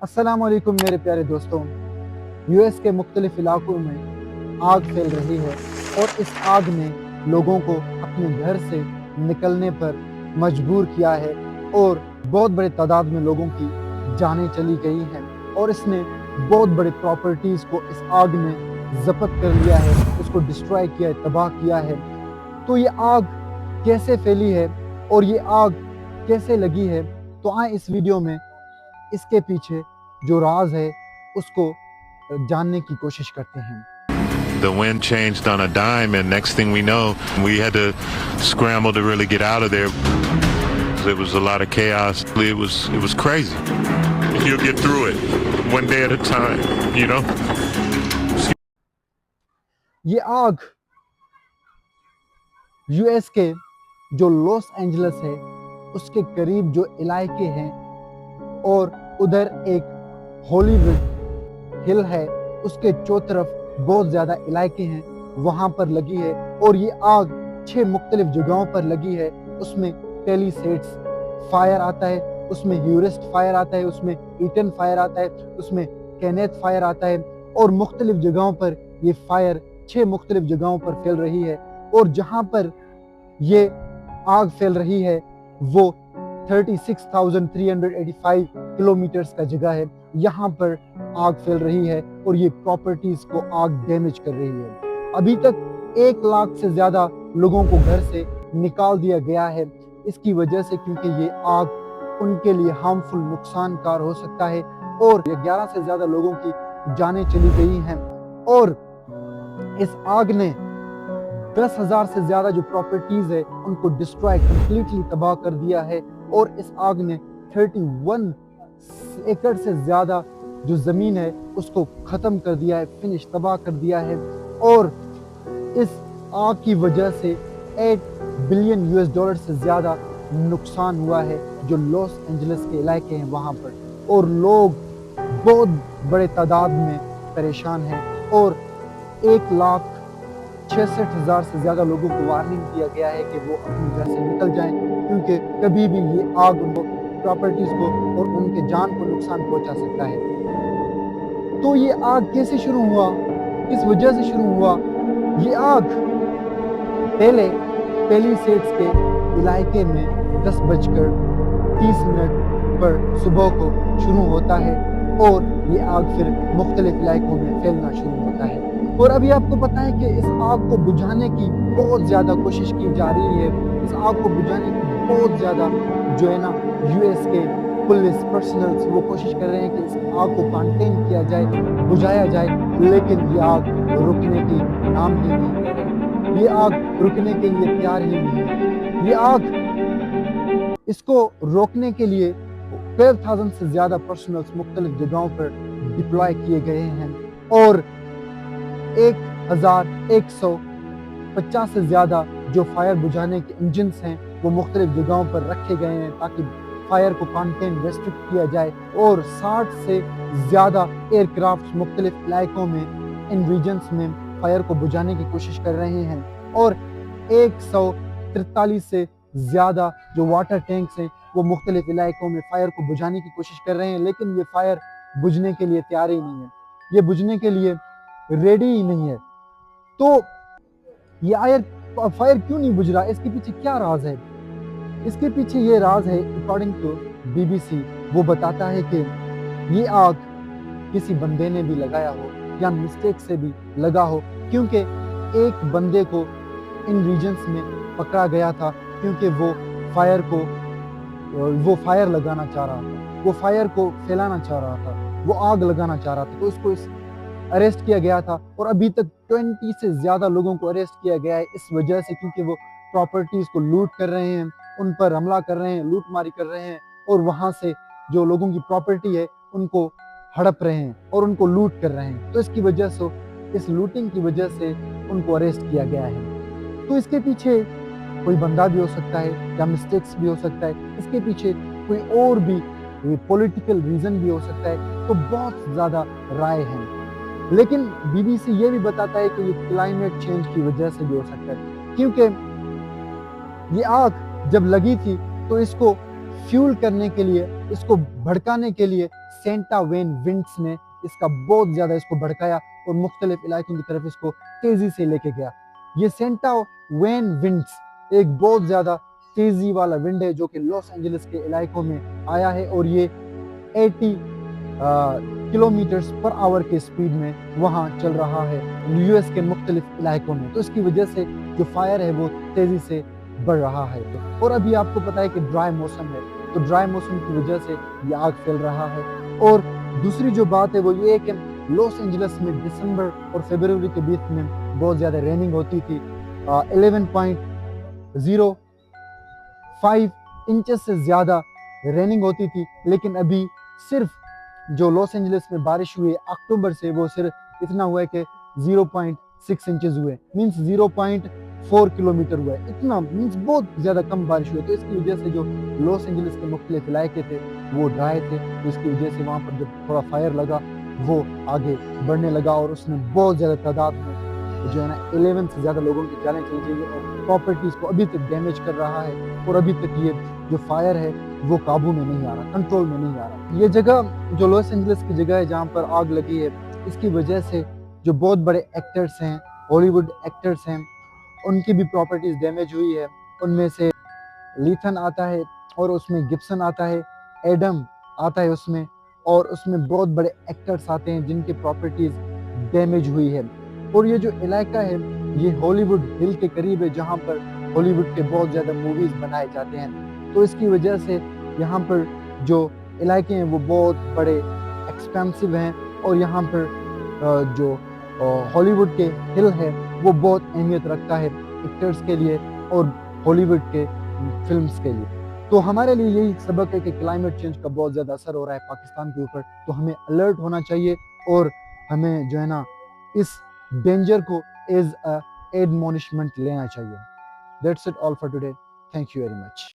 अस्सलाम वालेकुम मेरे प्यारे दोस्तों। यूएस के मुख्तलिफ इलाकों में आग फैल रही है और इस आग ने लोगों को अपने घर से निकलने पर मजबूर किया है और बहुत बड़े तादाद में लोगों की जानें चली गई हैं और इसने बहुत बड़े प्रॉपर्टीज़ को इस आग ने ज़ब्त कर लिया है, उसको डिस्ट्रॉय किया है, तबाह किया है। तो ये आग कैसे फैली है और ये आग कैसे लगी है, तो आए इस वीडियो में इसके पीछे जो राज है उसको जानने की कोशिश करते हैं। The wind changed on a dime, and next thing we know, we had to scramble to really get out of there. There was a lot of chaos. It was crazy. You'll get through it one day at a time, you know. ये आग US के जो Los Angeles है उसके करीब जो इलाके हैं और उधर एक हॉलीवुड हिल है, उसके चौतरफ बहुत ज़्यादा इलाके हैं, वहाँ पर लगी है। और ये आग 6 मुख्तलिफ जगहों पर लगी है। उसमें टेलीसेट्स फायर आता है, उसमें ह्यूरिस्ट फायर आता है, उसमें ईटन फायर आता है, उसमें कैनेथ फायर आता है और मुख्तलिफ जगहों पर ये फायर 6 मुख्तलिफ जगहों पर फैल रही है। और जहाँ पर ये आग फैल रही है वो 36,385 किलोमीटर्स का जगह है, यहाँ पर आग फैल रही है और ये प्रॉपर्टीज को आग डैमेज कर रही है। अभी तक 1 लाख से ज़्यादा लोगों को घर से निकाल दिया गया है इसकी वजह से, क्योंकि ये आग उनके लिए हार्मफुल नुकसानकार हो सकता है और 11 से ज़्यादा लोगों की जानें चली गई हैं। और इस आग ने 10,000 से ज़्यादा जो प्रॉपर्टीज है उनको डिस्ट्रॉय कंप्लीटली तबाह कर दिया है और इस आग ने 31 एकड़ से ज़्यादा जो ज़मीन है उसको ख़त्म कर दिया है, फिनिश तबाह कर दिया है। और इस आग की वजह से $8 बिलियन से ज़्यादा नुकसान हुआ है जो लॉस एंजलिस के इलाके हैं वहाँ पर, और लोग बहुत बड़े तादाद में परेशान हैं और 1,66,000 से ज़्यादा लोगों को वार्निंग दिया गया है कि वो अपने घर से निकल जाएं, क्योंकि कभी भी ये आग उनको प्रॉपर्टीज़ को और उनके जान को नुकसान पहुंचा सकता है। तो ये आग कैसे शुरू हुआ, किस वजह से शुरू हुआ? ये आग पहले पेलिसेड्स के इलाके में 10:30 पर सुबह को शुरू होता है और ये आग फिर मुख्तलिफ इलाकों में फैलना शुरू होता है। और अभी आपको पता है कि इस आग को बुझाने की बहुत ज़्यादा कोशिश की जा रही है। इस आग को बुझाने की बहुत ज़्यादा जो है ना यूएस के पुलिस पर्सनल्स वो कोशिश कर रहे हैं कि इस आग को कंटेन किया जाए, बुझाया जाए, लेकिन ये आग रुकने की नाम ही नहीं ले रही। ये आग रुकने के लिए तैयार ही नहीं है। ये आग, इसको रोकने के लिए 12,000 से ज़्यादा पर्सनल्स मुख्तलिफ जगहों पर डिप्लॉय किए गए हैं और 1,150 से ज़्यादा जो फायर बुझाने के इंजन्स हैं वो मुख्तलिफ जगहों पर रखे गए हैं ताकि फायर को कंटेन रेस्ट्रिक्ट किया जाए। और 60 से ज़्यादा एयरक्राफ्ट मुख्तलिफ इलाकों में इन रीजन्स में फायर को बुझाने की कोशिश कर रहे हैं और 143 से ज़्यादा जो वाटर टैंक्स हैं वो मुख्तलिफ इलाकों में फायर को बुझाने की कोशिश कर रहे हैं, लेकिन ये फायर बुझने के लिए तैयार ही नहीं है, ये बुझने के लिए रेडी ही नहीं है। तो ये फायर क्यों नहीं बुझ रहा, इसके पीछे क्या राज है? इसके पीछे ये राज है, अकॉर्डिंग टू BBC वो बताता है कि ये आग किसी बंदे ने भी लगाया हो या मिस्टेक से भी लगा हो, क्योंकि एक बंदे को इन रीजन्स में पकड़ा गया था क्योंकि वो फायर लगाना चाह रहा था, वो फायर को फैलाना चाह रहा था, वो आग लगाना चाह रहा था, तो उसको अरेस्ट किया गया था। और अभी तक 20 से ज़्यादा लोगों को अरेस्ट किया गया है इस वजह से, क्योंकि वो प्रॉपर्टीज़ को लूट कर रहे हैं, उन पर हमला कर रहे हैं, लूट मारी कर रहे हैं और वहाँ से जो लोगों की प्रॉपर्टी है उनको हड़प रहे हैं और उनको लूट कर रहे हैं। तो इसकी वजह से, इस लूटिंग की वजह से उनको अरेस्ट किया गया है। तो इसके पीछे कोई बंदा भी हो सकता है या मिस्टेक्स भी हो सकता है, इसके पीछे कोई और भी पॉलिटिकल रीज़न भी हो सकता है, तो बहुत ज़्यादा राय हैं। लेकिन BBC ये भी बताता है कि ये क्लाइमेट चेंज की वजह से भी हो सकता है, क्योंकि ये आग जब लगी थी तो इसको फ्यूल करने के लिए, इसको भड़काने के लिए सेंटा वेन विंड्स ने इसका बहुत ज़्यादा इसको भड़काया और मुख्तलिफ इलाकों की तरफ इसको तेज़ी से लेके गया। ये सेंटा वेन विंड्स एक बहुत ज़्यादा तेज़ी वाला विंड है जो कि लॉस एंजलिस के इलाकों में आया है और ये 80 किलोमीटर्स पर आवर के स्पीड में वहाँ चल रहा है यूएस के मुख्तलिफ इलाकों में। तो इसकी वजह से जो फायर है वो तेज़ी से बढ़ रहा है। और अभी आपको पता है कि ड्राई मौसम है, तो ड्राई मौसम की वजह से ये आग फैल रहा है। और दूसरी जो बात है वो ये है कि लॉस एंजलिस में दिसंबर और फरवरी के बीच में बहुत ज़्यादा रेनिंग होती थी। 11.05 इंचेस से ज़्यादा रेनिंग होती थी, लेकिन अभी सिर्फ जो लॉस एंजलिस में बारिश हुई है अक्टूबर से वो सिर्फ इतना हुआ है कि 0.6 इंचेस हुए, मीन्स 0.4 किलोमीटर हुआ है। इतना मीन्स बहुत ज़्यादा कम बारिश हुई है। तो इसकी वजह से जो लॉस एंजलिस के मुख्तलिफ इलाके थे वो ड्राई थे, तो इसकी वजह से वहाँ पर जब थोड़ा फायर लगा वो आगे बढ़ने लगा और उसने बहुत ज़्यादा तादाद में जो है ना 11 से ज़्यादा लोगों की जानें चली गई और प्रॉपर्टीज़ को अभी तक डैमेज कर रहा है। और अभी तक ये जो फायर है वो काबू में नहीं आ रहा, कंट्रोल में नहीं आ रहा। ये जगह जो लॉस एंजलिस की जगह है जहाँ पर आग लगी है, इसकी वजह से जो बहुत बड़े एक्टर्स हैं, हॉलीवुड एक्टर्स हैं, उनकी भी प्रॉपर्टीज़ डैमेज हुई है। उनमें से लीथन आता है और उसमें गिब्सन आता है, एडम आता है उसमें, और उसमें बहुत बड़े एक्टर्स आते हैं जिनकी प्रॉपर्टीज़ डैमेज हुई है। और ये जो इलाका है ये हॉलीवुड हिल के करीब है जहाँ पर हॉलीवुड के बहुत ज़्यादा मूवीज़ बनाए जाते हैं। तो इसकी वजह से यहाँ पर जो इलाके हैं वो बहुत बड़े एक्सपेंसिव हैं और यहाँ पर जो हॉलीवुड के हिल है वो बहुत अहमियत रखता है एक्टर्स के लिए और हॉलीवुड के फिल्म्स के लिए। तो हमारे लिए यही सबक है कि क्लाइमेट चेंज का बहुत ज़्यादा असर हो रहा है पाकिस्तान के ऊपर, तो हमें अलर्ट होना चाहिए और हमें जो है ना इस डेंजर को एज अ एडमोनिशमेंट लेना चाहिए। That's it all for today. Thank you very much.